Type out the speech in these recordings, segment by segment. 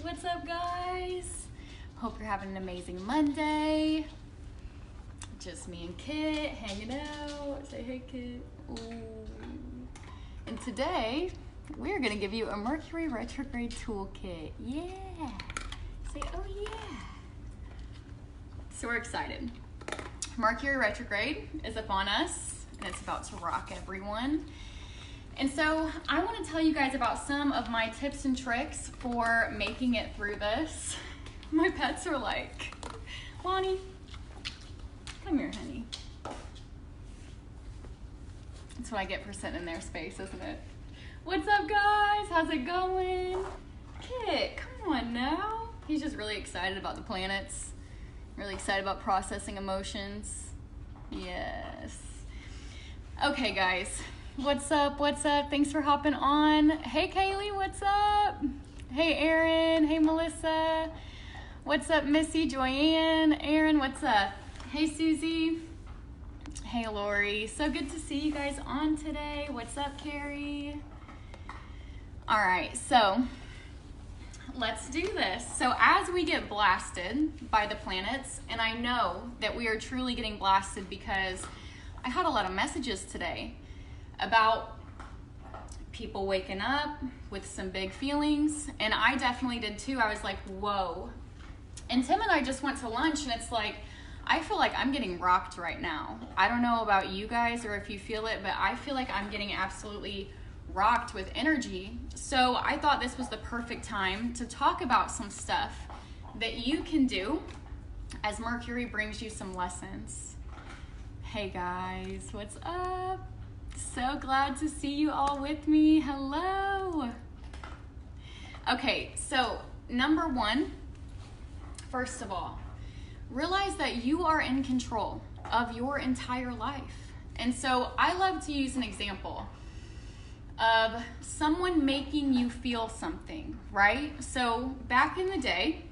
What's up, guys? Hope you're having an amazing Monday. Just me and Kit hanging out. Say hey, Kit. Ooh. And today, we're gonna give you a Mercury Retrograde Toolkit. Yeah. Say, oh yeah. So we're excited. Mercury Retrograde is upon us, and it's about to rock everyone. And so I want to tell you guys about some of my tips and tricks for making it through this. My pets are like, Lonnie, come here, honey. That's what I get for sitting in their space, isn't it? What's up, guys? How's it going? Kit, come on now. He's just really excited about the planets. Really excited about processing emotions. Yes. Okay, guys. What's up? What's up? Thanks for hopping on. Hey, Kaylee, what's up? Hey, Aaron. Hey, Melissa. What's up, Missy? Joanne. Aaron, what's up? Hey, Susie. Hey, Lori. So good to see you guys on today. What's up, Carrie? All right, so let's do this. So as we get blasted by the planets, and I know that we are truly getting blasted because I had a lot of messages today about people waking up with some big feelings, and I definitely did too. I was like, whoa. And Tim and I just went to lunch, and it's like, I feel like I'm getting rocked right now. I don't know about you guys or if you feel it, but I feel like I'm getting absolutely rocked with energy. So I thought this was the perfect time to talk about some stuff that you can do as Mercury brings you some lessons. Hey guys, what's up? So glad to see you all with me. Hello. Okay, so number one, first of all, realize that you are in control of your entire life. And so I love to use an example of someone making you feel something, right? So back in the day,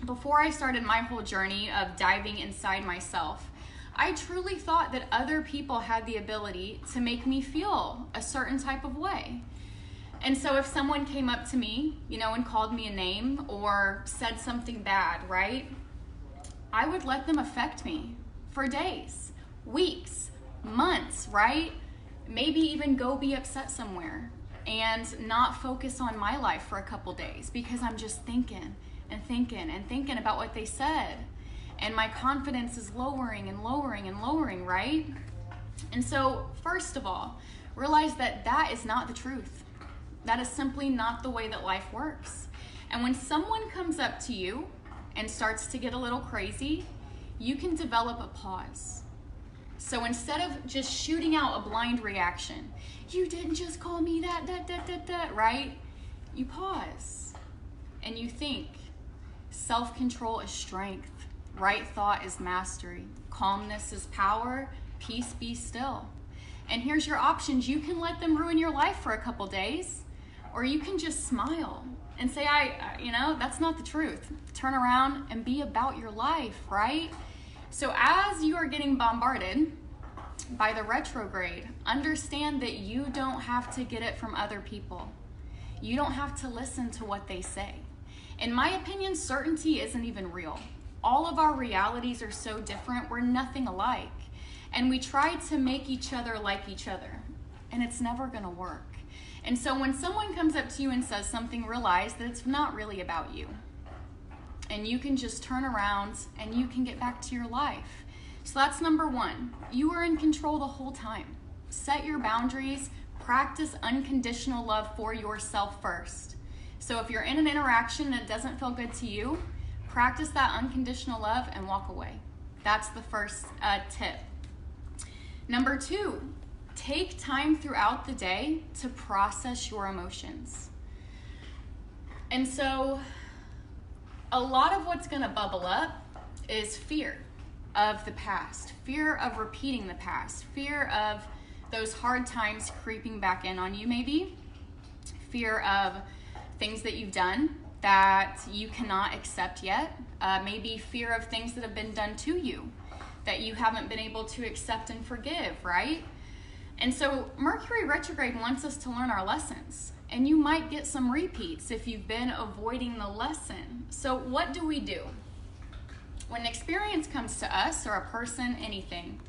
before I started my whole journey of diving inside myself, I truly thought that other people had the ability to make me feel a certain type of way. And so if someone came up to me, and called me a name or said something bad, right? I would let them affect me for days, weeks, months, right? Maybe even go be upset somewhere and not focus on my life for a couple days because I'm just thinking about what they said. And my confidence is lowering and lowering and lowering, right? And so, first of all, realize that that is not the truth. That is simply not the way that life works. And when someone comes up to you and starts to get a little crazy, you can develop a pause. So instead of just shooting out a blind reaction, you didn't just call me that, right? You pause and you think. Self-control is strength. Right thought is mastery. Calmness is power. Peace be still. And here's your options. You can let them ruin your life for a couple days, or you can just smile and say, that's not the truth. Turn around and be about your life, right? So as you are getting bombarded by the retrograde, understand that you don't have to get it from other people. You don't have to listen to what they say. In my opinion, certainty isn't even real. All of our realities are so different. We're nothing alike. And we try to make each other like each other, and it's never gonna work. And so when someone comes up to you and says something, realize that it's not really about you. And you can just turn around and you can get back to your life. So that's number one. You are in control the whole time. Set your boundaries. Practice unconditional love for yourself first. So if you're in an interaction and it doesn't feel good to you, practice that unconditional love and walk away. That's the first tip. Number two, take time throughout the day to process your emotions. And so a lot of what's gonna bubble up is fear of the past, fear of repeating the past, fear of those hard times creeping back in on you maybe, fear of things that you've done that you cannot accept yet, maybe fear of things that have been done to you that you haven't been able to accept and forgive, right? And so Mercury retrograde wants us to learn our lessons. And you might get some repeats if you've been avoiding the lesson. So what do? When an experience comes to us or a person, anything,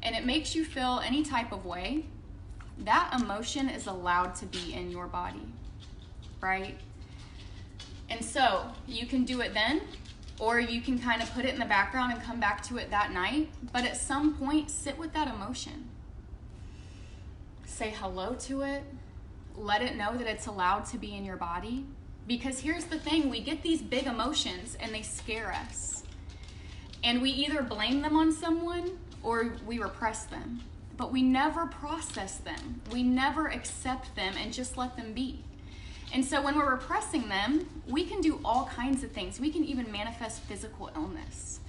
and it makes you feel any type of way, that emotion is allowed to be in your body, right? And so you can do it then, or you can kind of put it in the background and come back to it that night. But at some point, sit with that emotion. Say hello to it. Let it know that it's allowed to be in your body. Because here's the thing, we get these big emotions and they scare us. And we either blame them on someone or we repress them. But we never process them. We never accept them and just let them be. And so when we're repressing them, we can do all kinds of things. We can even manifest physical illness.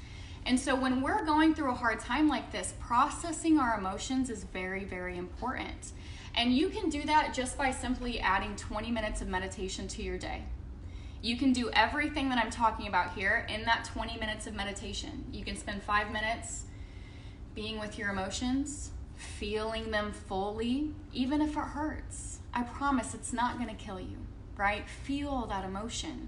And so when we're going through a hard time like this, processing our emotions is very, very important. And you can do that just by simply adding 20 minutes of meditation to your day. You can do everything that I'm talking about here in that 20 minutes of meditation. You can spend 5 minutes being with your emotions, feeling them fully, even if it hurts. I promise it's not going to kill you, right? Feel that emotion.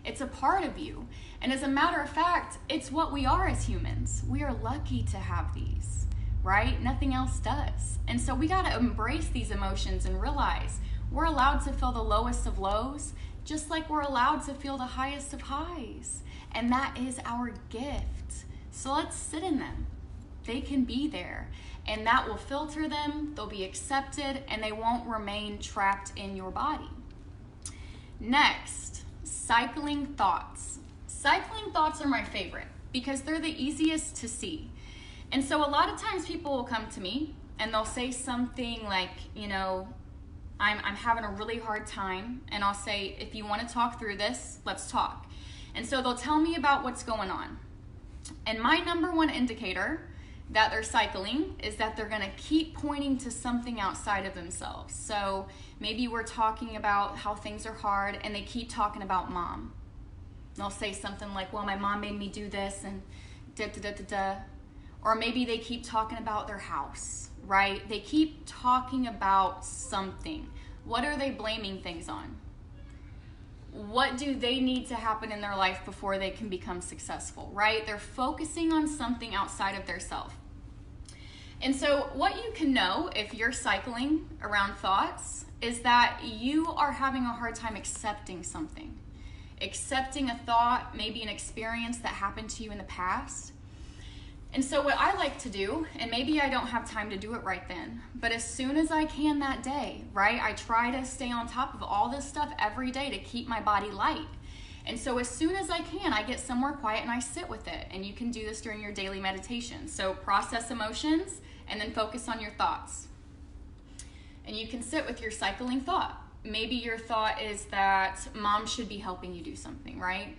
It's a part of you. And as a matter of fact, it's what we are as humans. We are lucky to have these, right? Nothing else does. And so we got to embrace these emotions and realize we're allowed to feel the lowest of lows, just like we're allowed to feel the highest of highs. And that is our gift. So let's sit in them. They can be there. And that will filter them, they'll be accepted, and they won't remain trapped in your body. Next, cycling thoughts. Cycling thoughts are my favorite because they're the easiest to see. And so a lot of times people will come to me and they'll say something like, I'm having a really hard time, and I'll say, if you want to talk through this, let's talk. And so they'll tell me about what's going on. And my number one indicator that they're cycling is that they're going to keep pointing to something outside of themselves. So maybe we're talking about how things are hard and they keep talking about mom. They'll say something like, well, my mom made me do this and da-da-da-da-da. Or maybe they keep talking about their house, right? They keep talking about something. What are they blaming things on? What do they need to happen in their life before they can become successful, right? They're focusing on something outside of their self. And so what you can know if you're cycling around thoughts is that you are having a hard time accepting something. Accepting a thought, maybe an experience that happened to you in the past. And so what I like to do, and maybe I don't have time to do it right then, but as soon as I can that day, right, I try to stay on top of all this stuff every day to keep my body light. And so as soon as I can, I get somewhere quiet and I sit with it. And you can do this during your daily meditation. So process emotions and then focus on your thoughts. And you can sit with your cycling thought. Maybe your thought is that mom should be helping you do something, right?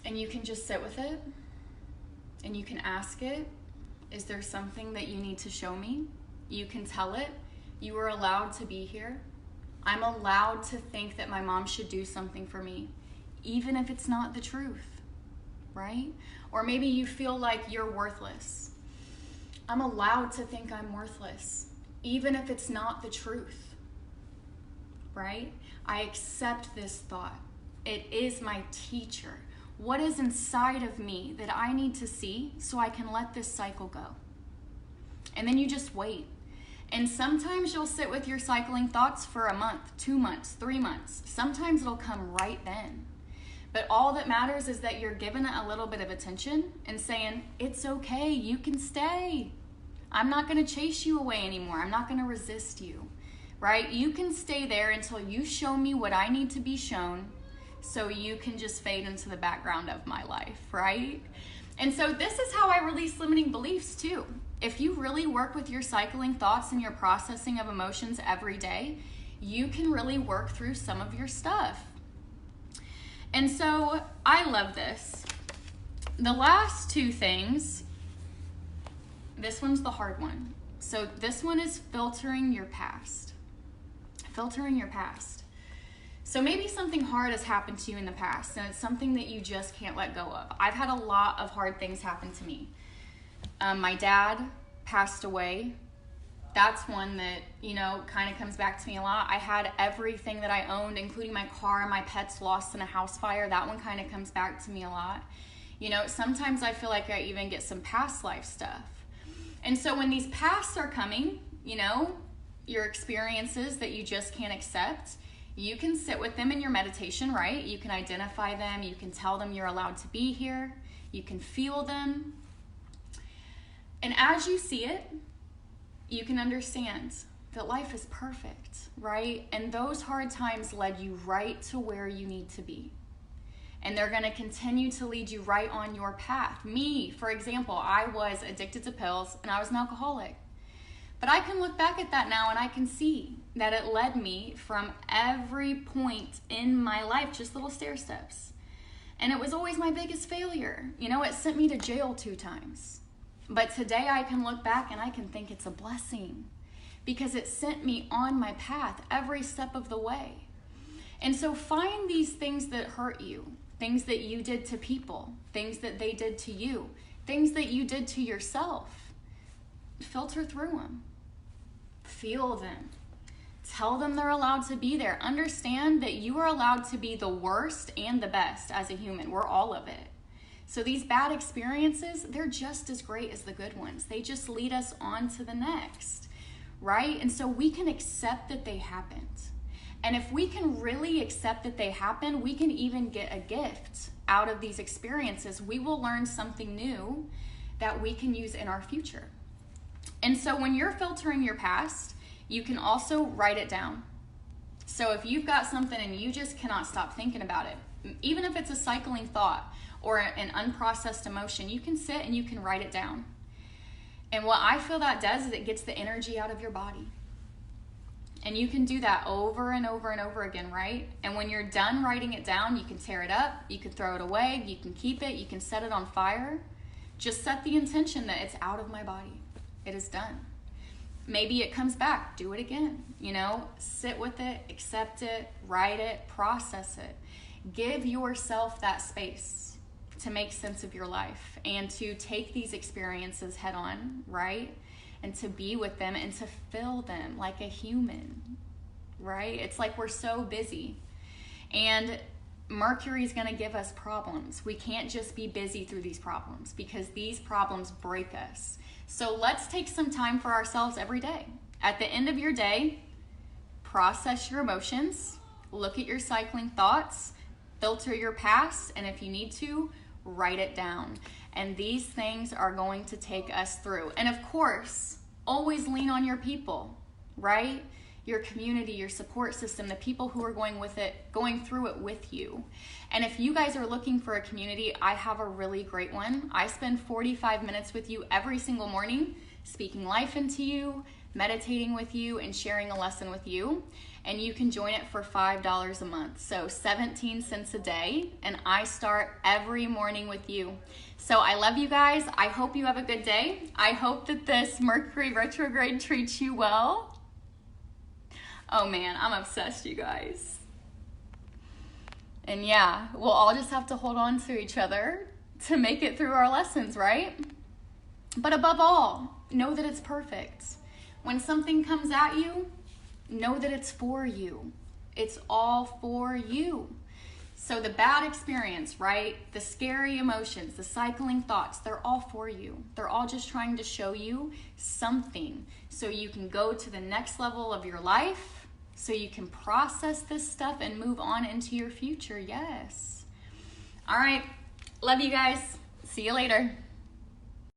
And you can just sit with it. And you can ask it, is there something that you need to show me? You can tell it, you are allowed to be here. I'm allowed to think that my mom should do something for me, even if it's not the truth, right? Or maybe you feel like you're worthless. I'm allowed to think I'm worthless, even if it's not the truth, right? I accept this thought. It is my teacher. What is inside of me that I need to see so I can let this cycle go? And then you just wait. And sometimes you'll sit with your cycling thoughts for a month, 2 months, 3 months. Sometimes it'll come right then. But all that matters is that you're giving it a little bit of attention and saying, it's okay, you can stay. I'm not going to chase you away anymore. I'm not going to resist you, right? You can stay there until you show me what I need to be shown, so you can just fade into the background of my life, right? And so this is how I release limiting beliefs too. If you really work with your cycling thoughts and your processing of emotions every day, you can really work through some of your stuff. And so I love this. The last two things, this one's the hard one. So this one is filtering your past. Filtering your past. So maybe something hard has happened to you in the past and it's something that you just can't let go of. I've had a lot of hard things happen to me. My dad passed away That's one that, you know, kind of comes back to me a lot. I had everything that I owned, including my car and my pets, lost in a house fire. That one kind of comes back to me a lot. You know, sometimes I feel like I even get some past life stuff. And so when these pasts are coming, you know, your experiences that you just can't accept, you can sit with them in your meditation, right? You can identify them. You can tell them you're allowed to be here. You can feel them. And as you see it, you can understand that life is perfect, right? And those hard times led you right to where you need to be. And they're going to continue to lead you right on your path. Me, for example, I was addicted to pills and I was an alcoholic. But I can look back at that now and I can see that it led me from every point in my life, just little stair steps. And it was always my biggest failure. You know, it sent me to jail 2 times. But today I can look back and I can think it's a blessing because it sent me on my path every step of the way. And so find these things that hurt you, things that you did to people, things that they did to you, things that you did to yourself. Filter through them. Feel them. Tell them they're allowed to be there. Understand that you are allowed to be the worst and the best as a human. We're all of it. So these bad experiences, they're just as great as the good ones. They just lead us on to the next, right? And so we can accept that they happened. And if we can really accept that they happen, we can even get a gift out of these experiences. We will learn something new that we can use in our future. And so when you're filtering your past, you can also write it down. So if you've got something and you just cannot stop thinking about it, even if it's a cycling thought or an unprocessed emotion, you can sit and you can write it down. And what I feel that does is it gets the energy out of your body. And you can do that over and over and over again, right? And when you're done writing it down, you can tear it up, you can throw it away, you can keep it, you can set it on fire. Just set the intention that it's out of my body. It is done. Maybe it comes back, do it again, you know, sit with it, accept it, write it, process it. Give yourself that space to make sense of your life and to take these experiences head on, right? And to be with them and to feel them like a human, right? It's like we're so busy. And Mercury is going to give us problems. We can't just be busy through these problems because these problems break us. So let's take some time for ourselves every day. At the end of your day, process your emotions, look at your cycling thoughts, filter your past, and if you need to, write it down. And these things are going to take us through. And of course, always lean on your people, right? Your community, your support system, the people who are going through it with you. And if you guys are looking for a community, I have a really great one. I spend 45 minutes with you every single morning, speaking life into you, meditating with you, and sharing a lesson with you. And you can join it for $5 a month, so 17 cents a day, and I start every morning with you. So I love you guys. I hope you have a good day. I hope that this Mercury retrograde treats you well. Oh man, I'm obsessed, you guys. And yeah, we'll all just have to hold on to each other to make it through our lessons, right? But above all, know that it's perfect. When something comes at you, know that it's for you. It's all for you. So the bad experience, right? The scary emotions, the cycling thoughts, they're all for you. They're all just trying to show you something so you can go to the next level of your life, so you can process this stuff and move on into your future. Yes. All right. Love you guys. See you later.